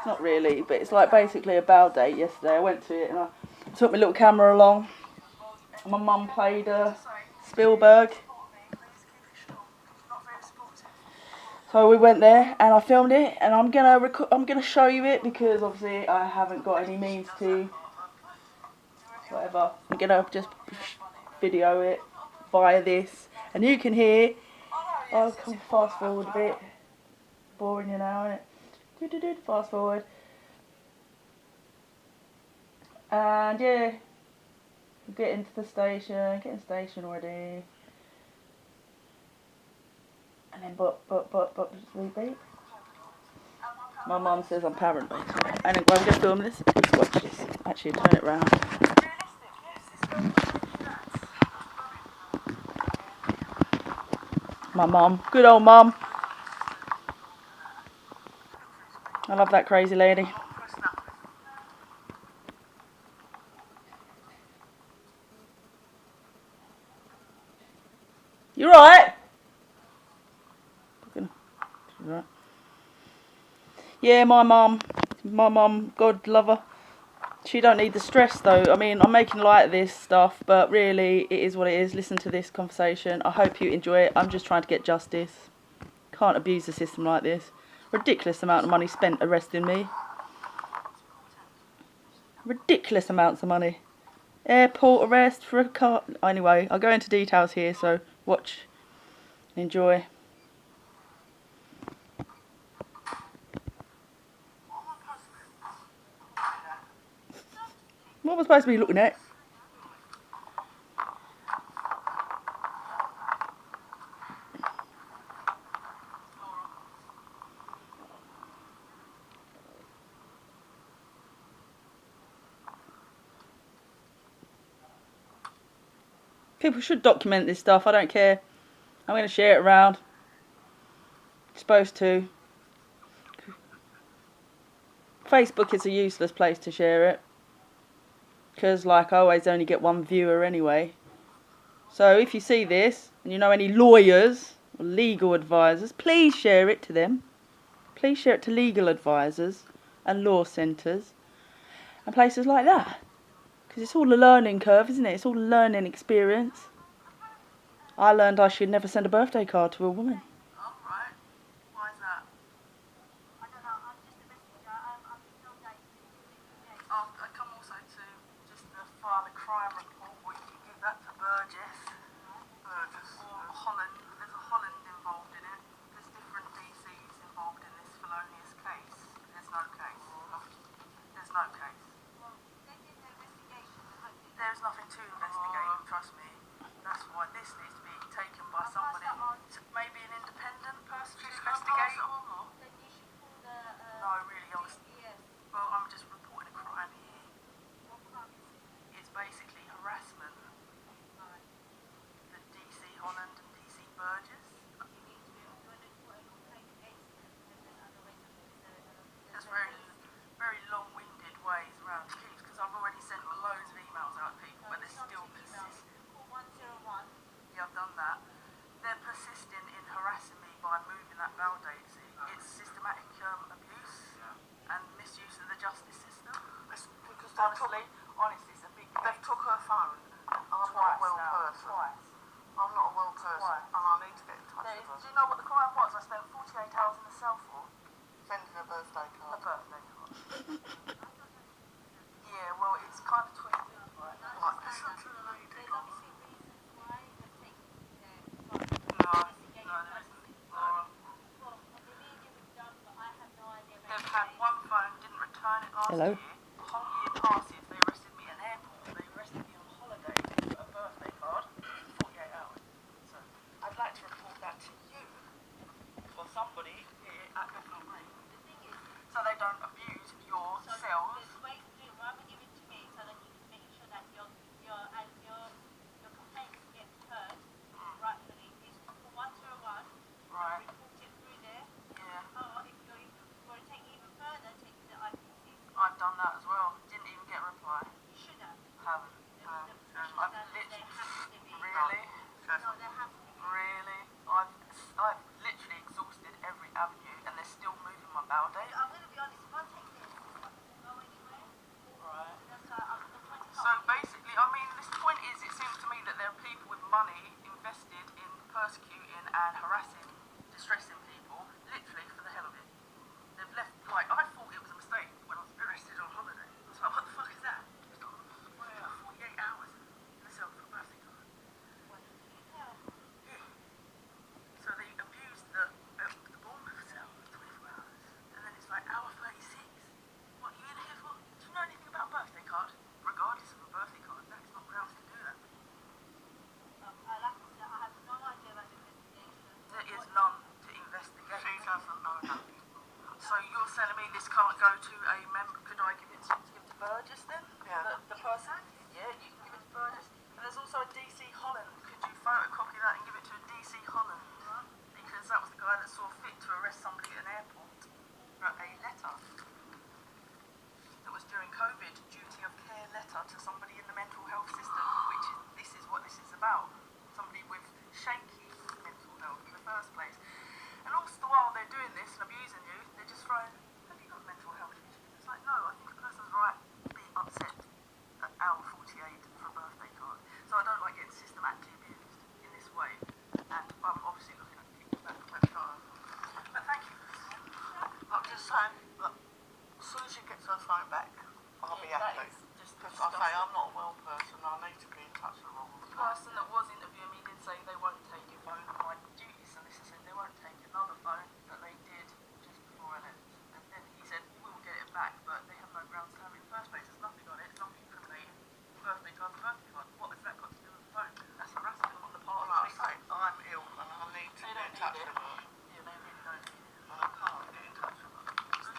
Not really, but it's like basically a bow date yesterday. I went to it and I took my little camera along. My mum played Spielberg. So we went there and I filmed it, and I'm gonna show you it because obviously I haven't got any means to whatever. I'm gonna just video it via this, and you can hear. I'll come fast forward a bit. Boring you now, isn't it? Fast forward. And yeah, get into the station, ready. And then beep beep. My mum says I'm paranoid. And I'm going to film this. Let's watch this. Actually, turn it round. My mum. Good old mum. I love that crazy lady. You right? Right. Yeah, my mum, God love her. She don't need the stress though. I mean, I'm making light of this stuff, but really, it is what it is. Listen to this conversation. I hope you enjoy it. I'm just trying to get justice. Can't abuse the system like this. Ridiculous amount of money spent arresting me. Ridiculous amounts of money. Airport arrest for a car. Anyway, I'll go into details here, so watch and enjoy. What was I supposed to be looking at? People should document this stuff. I don't care. I'm going to share it around. Supposed to. Facebook is a useless place to share it. Because, like, I always only get one viewer anyway. So, if you see this, and you know any lawyers or legal advisors, please share it to them. Please share it to legal advisors and law centres and places like that. Because it's all a learning curve, isn't it? It's all a learning experience. I learned I should never send a birthday card to a woman. Oh, right. Why is that? I don't know. I'm just a messenger. I'm still dating. I come also to just file a crime report, or you can give that to Burgess. Burgess. Or Holland. There's a Holland involved in it. There's different DCs involved in this felonious case. There's no case. There's no case. Well, they did the investigation. There's nothing to investigate, trust me. That's why this needs to be taken by somebody, maybe an independent person to investigate. Then you should call the... no, really, honestly. Yes. Well, I'm just reporting a crime here. What crime is it? It's basically harassment. Right. The DC Holland and DC Burgess. You need to be able to put a complaint against them, and then otherwise that's very, very long-winded ways around the keys, because I've already sent loads of emails out to people, but they're still persistent. 101. Yeah, I've done that. They're persisting in harassing me by moving that bail date. It's systematic abuse and misuse of the justice system. Because honestly, it's a big case. They've took her phone. I'm not a well person. Twice. I'm not a well person, and I need to get in touch with her. Do you know what the crime was? I spent 48 hours in the cell for. Sending a birthday card. A birthday card. Yeah, well, it's kind of twisted. Right. Like, such a lady. There's obviously reasons why they've taken investigation. Well, I believe it was done, but I have no idea. They've had one phone, didn't return it last year. A whole year passes, they arrested me at an airport. They arrested me on holiday. They put a birthday card, 48 hours. So, I'd like to report that to you, or somebody here at Bethnal Green. The thing is, so they don't abuse your cells. There's ways to do it. Rather give it to me, so that you can make sure that your complaints get heard rightfully. Is for 101. Right. Report it through there. Yeah. Or if you want to take it even further, take it to the IPC. I've done that can't go to a member. Could I give it to give to Burgess then? Yeah. The person? Yeah, you can give it to Burgess. And there's also a DC Holland. Could you photocopy that and give it to a DC Holland? Because that was the guy that saw fit to arrest somebody at an airport. Wrote a letter that was during COVID, duty of care letter to somebody in the mental health system, which is, this is what this is about. Somebody with shaky mental health in the first place. And also while they're doing this and abusing you, they're just throwing, have you got mental health issues? It's like, no, I think a person's right to be upset at hour 48 for a birthday card. So I don't like getting systematically abused in this way. And I'm obviously looking at people that card. But thank you. I'm just saying, look, as soon as she gets her phone back, I'll be That happy. is just Because I say I'm not a well person, I need to be in touch with all The the time. person that was interviewing me did say they won't take your phone. My duty solicitor said they won't take another phone that they did just before I left. And then he said, we will get it back, but they have no grounds to have it in the first place. There's nothing on it, it's nothing incriminating. Birthday card's a birthday card. What has that got to do with the phone? That's harassment on the part of Like I the say, police. I'm ill and I need to They be don't in touch need it. with her. Yeah, they really don't need it. And I can't get in touch with her.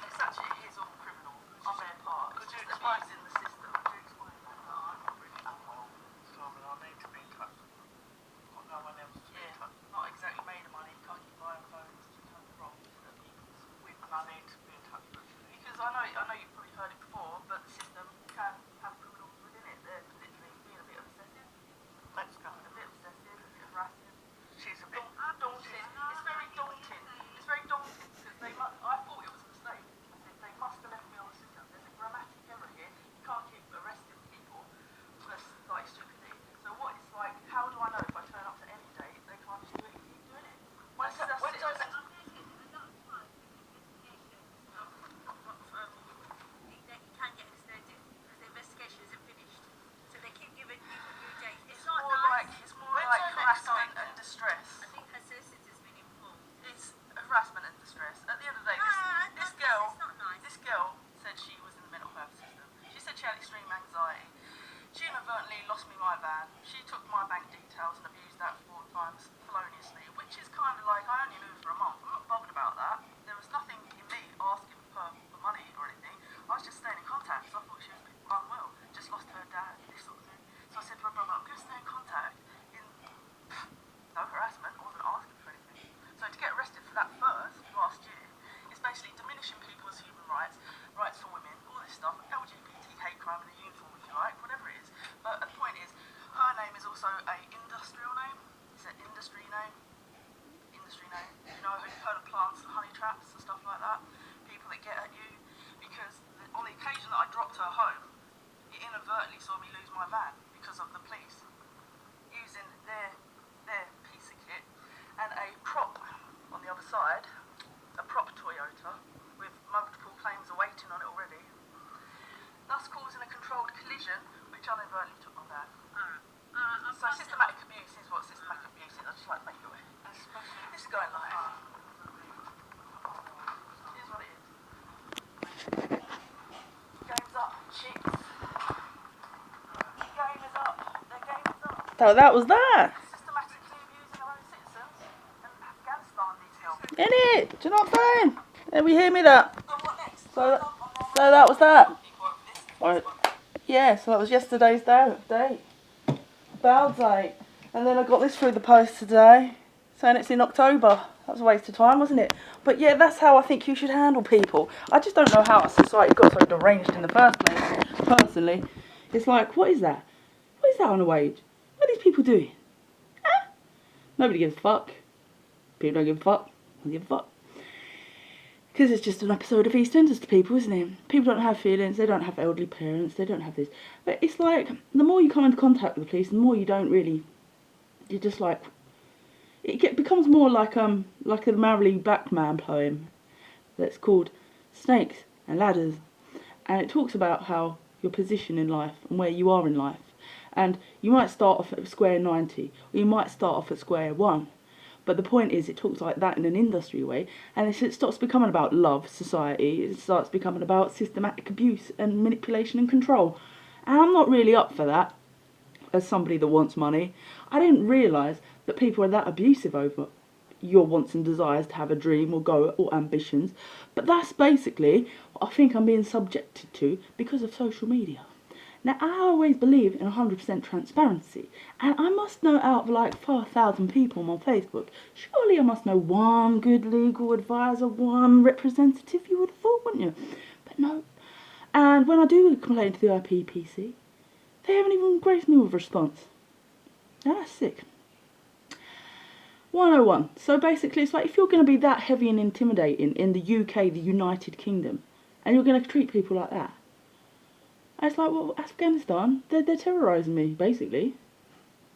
It's actually, it is all criminal on their part. Could It's you just explain? abusing the system. Could you explain that? I'm not really unwell, so I mean, I need to be in touch with her. I've got no one else to be in touch with. Not exactly made of money. You can't keep buying phones to have props that people with. And I need to be in touch with her. Because I know you've probably heard it before, but the system can have criminals within it. They're literally being a bit obsessive, Let's go. a bit obsessive, a bit harassing. She's a bit... Daunting. It's very daunting. It's very daunting because they must. I thought it was a mistake. I said they must have left me on the system. There's a grammatic error here. You can't keep arresting people for like stupidity. So what it's like? How do I know if I turn up to any date they can't just do it? Keep doing it. When it does- You can get extended because the investigation isn't finished. So they keep giving people new dates. It's It's not more like nice. harassment and distress. I think her solicitor's been informed. It's harassment and distress. At the end of the day, this It's girl not nice. This girl said she was in the mental health system. She said she had extreme anxiety. She inadvertently lost me my van. She took my bank details and abused that 4 times feloniously, which is kind of like, I only knew her for a month. I'm not bothered about that. There was nothing in me asking her for money or anything. I was just staying in contact, so I thought she was unwell. Just lost her dad, this sort of thing. So I said to my brother, I'm going to stay in contact. No harassment, I wasn't asking for anything. So to get arrested for that first, last year, is basically diminishing people's human rights, rights for women, all this stuff, LGBT hate crime in the uniform if you like, whatever it is. But the point is, her name is also a industrial name. It's an industry name. Industry name. You know, you've heard of plants and honey traps and stuff like that? People that get at you. Because on the occasion that I dropped her home, it inadvertently saw me lose my van because of the police using their piece of kit and a prop on the other side, a prop Toyota with multiple claims awaiting on it already, thus causing a controlled collision which inadvertently took my van. So systematic abuse is what systematic abuse is. I just like to make it aware. This is going live. Here's what it is. Game's up, chicks. The game is up. The game is up. So that was that. Systematically abusing our own citizens, and Afghanistan needs help. In it. Do you know what I'm saying? Did we hear me that? So what next? So that was that. People over this. Right. Yeah, so that was yesterday's date. Bow date. And then I got this through the post today, saying it's in October. That was a waste of time, wasn't it? But yeah, that's how I think you should handle people. I just don't know how our society got so deranged in the first place, personally. It's like, what is that? What is that on a wage? What are these people doing? Huh? Nobody gives a fuck. People don't give a fuck. Don't give a fuck. Because it's just an episode of EastEnders to people, isn't it? People don't have feelings, they don't have elderly parents, they don't have this. But it's like, the more you come into contact with the police, the more you don't really, you're just like, it becomes more like a Marley Blackman poem that's called Snakes and Ladders. And it talks about how your position in life and where you are in life. And you might start off at square 90, or you might start off at square 1. But the point is, it talks like that in an industry way, and it stops becoming about love, society, it starts becoming about systematic abuse and manipulation and control. And I'm not really up for that, as somebody that wants money. I didn't realise that people are that abusive over your wants and desires to have a dream or goal or ambitions. But that's basically what I think I'm being subjected to because of social media. Now, I always believe in 100% transparency, and I must know out of like 4,000 people on Facebook, surely I must know one good legal advisor, one representative, you would have thought, wouldn't you? But no. And when I do complain to the IPPC, they haven't even graced me with a response. Now that's sick. 101. So basically, it's like if you're going to be that heavy and intimidating in the UK, the United Kingdom, and you're going to treat people like that, it's like, well, Afghanistan, they're terrorising me, basically.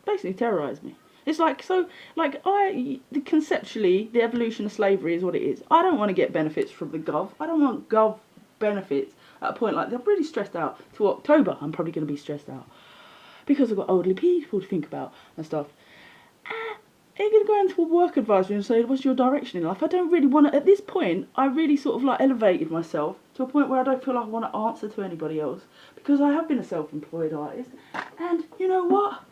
Basically terrorise me. It's like, so, like, conceptually, the evolution of slavery is what it is. I don't want to get benefits from the Gov. I don't want Gov benefits at a point like, they're really stressed out. To October, I'm probably going to be stressed out. Because I've got elderly people to think about and stuff. Are you going to go into a work advisory and say, what's your direction in life? I don't really want to, at this point, I really sort of like elevated myself to a point where I don't feel like I want to answer to anybody else. Because I have been a self-employed artist. And you know what?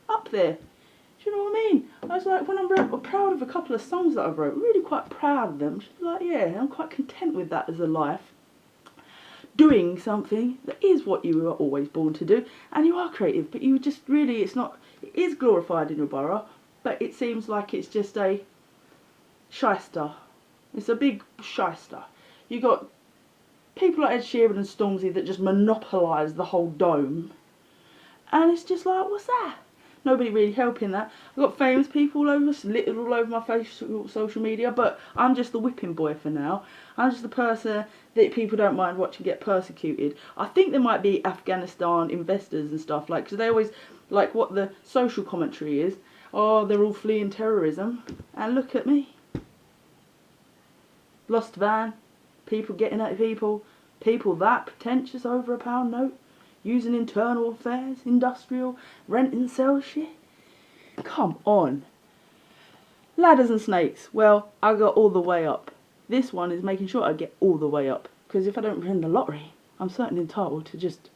Up there. Do you know what I mean? I was like, when I'm proud of a couple of songs that I wrote, really quite proud of them. Just like, yeah, I'm quite content with that as a life. Doing something that is what you were always born to do. And you are creative, but you just really, it is glorified in your borough. But it seems like it's just a shyster. It's a big shyster. You got people like Ed Sheeran and Stormzy that just monopolise the whole dome. And it's just like, what's that? Nobody really helping that. I've got famous people all over, littered all over my social media, but I'm just the whipping boy for now. I'm just the person that people don't mind watching get persecuted. I think there might be Afghanistan investors and stuff, like, because they always, like, what the social commentary is. Oh, they're all fleeing terrorism. And look at me. Lost van. People getting at people. People that pretentious over a pound note. Using internal affairs, industrial, rent and sell shit. Come on. Ladders and snakes. Well, I got all the way up. This one is making sure I get all the way up. Because if I don't win the lottery, I'm certainly entitled to just,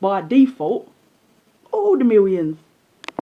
by default, all the millions.